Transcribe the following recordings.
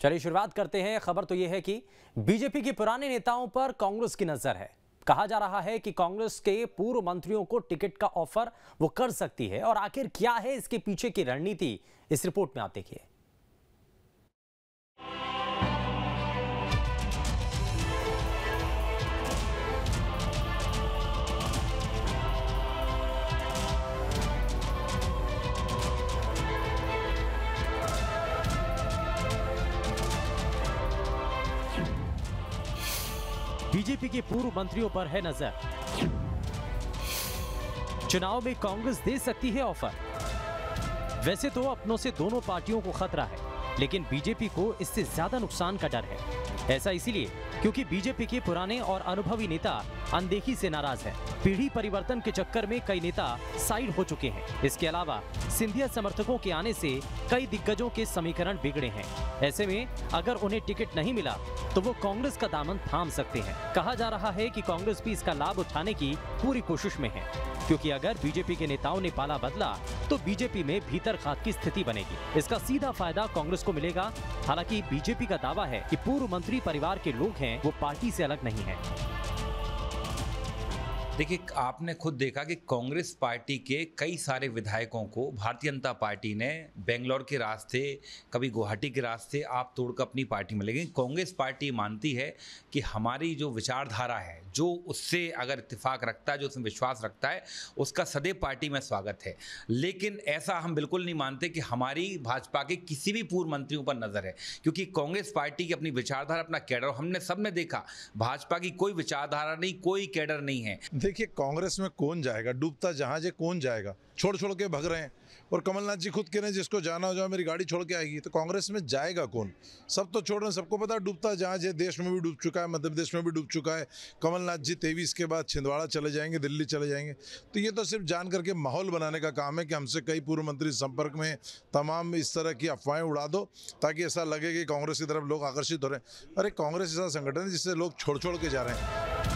चलिए शुरुआत करते हैं। खबर तो यह है कि बीजेपी के पुराने नेताओं पर कांग्रेस की नजर है। कहा जा रहा है कि कांग्रेस के पूर्व मंत्रियों को टिकट का ऑफर वो कर सकती है, और आखिर क्या है इसके पीछे की रणनीति, इस रिपोर्ट में आप देखिए। बीजेपी के पूर्व मंत्रियों पर है नजर। चुनाव में कांग्रेस दे सकती है ऑफर। वैसे तो अपनों से दोनों पार्टियों को खतरा है, लेकिन बीजेपी को इससे ज्यादा नुकसान का डर है। ऐसा इसीलिए क्योंकि बीजेपी के पुराने और अनुभवी नेता अनदेखी से नाराज हैं। पीढ़ी परिवर्तन के चक्कर में कई नेता साइड हो चुके हैं। इसके अलावा सिंधिया समर्थकों के आने से कई दिग्गजों के समीकरण बिगड़े हैं। ऐसे में अगर उन्हें टिकट नहीं मिला तो वो कांग्रेस का दामन थाम सकते हैं। कहा जा रहा है कि कांग्रेस भी इसका लाभ उठाने की पूरी कोशिश में है, क्योंकि अगर बीजेपी के नेताओं ने पाला बदला तो बीजेपी में भीतर खात की स्थिति बनेगी। इसका सीधा फायदा कांग्रेस को मिलेगा। हालांकि बीजेपी का दावा है कि पूर्व मंत्री परिवार के लोग हैं, वो पार्टी से अलग नहीं है। देखिए, आपने खुद देखा कि कांग्रेस पार्टी के कई सारे विधायकों को भारतीय जनता पार्टी ने बेंगलोर के रास्ते, कभी गुवाहाटी के रास्ते आप तोड़कर अपनी पार्टी में। लेकिन कांग्रेस पार्टी मानती है कि हमारी जो विचारधारा है, जो उससे अगर इत्तेफाक रखता है, जो उसमें विश्वास रखता है, उसका सदैव पार्टी में स्वागत है। लेकिन ऐसा हम बिल्कुल नहीं मानते कि हमारी भाजपा के किसी भी पूर्व मंत्रियों पर नजर है, क्योंकि कांग्रेस पार्टी की अपनी विचारधारा, अपना कैडर, हमने सबने देखा भाजपा की कोई विचारधारा नहीं, कोई कैडर नहीं है। देखिए, कांग्रेस में कौन जाएगा? डूबता जहाज है, कौन जाएगा? छोड़ छोड़ के भग रहे हैं। और कमलनाथ जी खुद कह रहे हैं जिसको जाना हो जाओ, मेरी गाड़ी छोड़ के आएगी। तो कांग्रेस में जाएगा कौन? सब तो छोड़ रहे हैं। सबको पता है डूबता जहाज है, देश में भी डूब चुका है, मध्य प्रदेश में भी डूब चुका है। कमलनाथ जी 23 के बाद छिंदवाड़ा चले जाएंगे, दिल्ली चले जाएंगे। तो ये तो सिर्फ जान करके माहौल बनाने का काम है कि हमसे कई पूर्व मंत्री संपर्क में, तमाम इस तरह की अफवाहें उड़ा दो ताकि ऐसा लगे कि कांग्रेस की तरफ लोग आकर्षित हो रहे हैं। अरे कांग्रेस ऐसा संगठन है जिससे लोग छोड़ छोड़ के जा रहे हैं।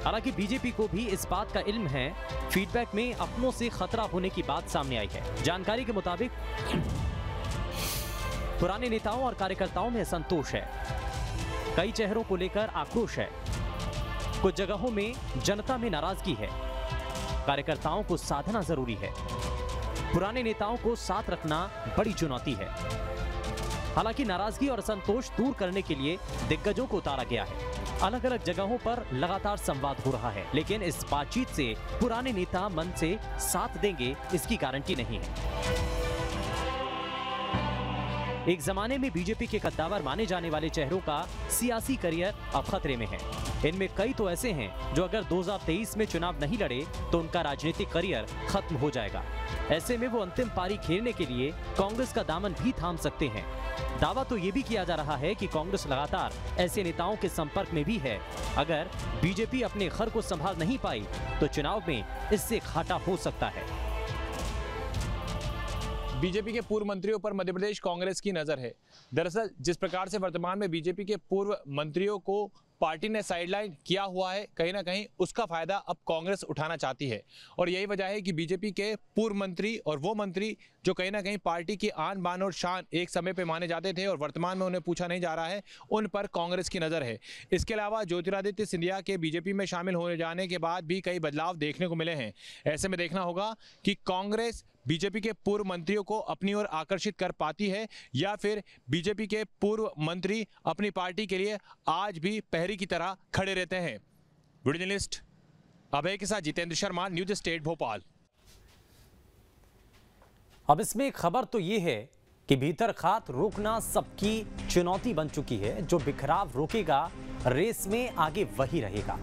हालांकि बीजेपी को भी इस बात का इल्म है। फीडबैक में अपनों से खतरा होने की बात सामने आई है। जानकारी के मुताबिक पुराने नेताओं और कार्यकर्ताओं में असंतोष है। कई चेहरों को लेकर आक्रोश है। कुछ जगहों में जनता में नाराजगी है। कार्यकर्ताओं को साधना जरूरी है। पुराने नेताओं को साथ रखना बड़ी चुनौती है। हालांकि नाराजगी और असंतोष दूर करने के लिए दिग्गजों को उतारा गया है। अलग अलग जगहों पर लगातार संवाद हो रहा है, लेकिन इस बातचीत से पुराने नेता मन से साथ देंगे इसकी गारंटी नहीं है। एक जमाने में बीजेपी के कद्दावर माने जाने वाले चेहरों का सियासी करियर अब खतरे में है। इनमें कई तो ऐसे हैं जो अगर 2023 में चुनाव नहीं लड़े तो उनका राजनीतिक करियर खत्म हो जाएगा। ऐसे में वो अंतिम पारी खेलने के लिए कांग्रेस का दामन भी थाम सकते हैं। दावा तो ये भी किया जा रहा है कि कांग्रेस लगातार ऐसे नेताओं के संपर्क में भी है। अगर बीजेपी अपने घर को संभाल नहीं पाई तो चुनाव में इससे घाटा हो सकता है। बीजेपी के पूर्व मंत्रियों पर मध्य प्रदेश कांग्रेस की नजर है। दरअसल जिस प्रकार से वर्तमान में बीजेपी के पूर्व मंत्रियों को पार्टी ने साइडलाइन किया हुआ है, कहीं ना कहीं उसका फायदा अब कांग्रेस उठाना चाहती है। और यही वजह है कि बीजेपी के पूर्व मंत्री और वो मंत्री जो कहीं ना कहीं पार्टी की आन बान और शान एक समय पे माने जाते थे और वर्तमान में उन्हें पूछा नहीं जा रहा है, उन पर कांग्रेस की नज़र है। इसके अलावा ज्योतिरादित्य सिंधिया के बीजेपी में शामिल हो जाने के बाद भी कई बदलाव देखने को मिले हैं। ऐसे में देखना होगा कि कांग्रेस बीजेपी के पूर्व मंत्रियों को अपनी ओर आकर्षित कर पाती है या फिर बीजेपी के पूर्व मंत्री अपनी पार्टी के लिए आज भी पहरी की तरह खड़े रहते हैं। वीडियो जर्नलिस्ट अभय के साथ जितेंद्र शर्मा, न्यूज स्टेट भोपाल। अब इसमें खबर तो ये है कि भीतर खात रोकना सबकी चुनौती बन चुकी है। जो बिखराव रोकेगा, रेस में आगे वही रहेगा।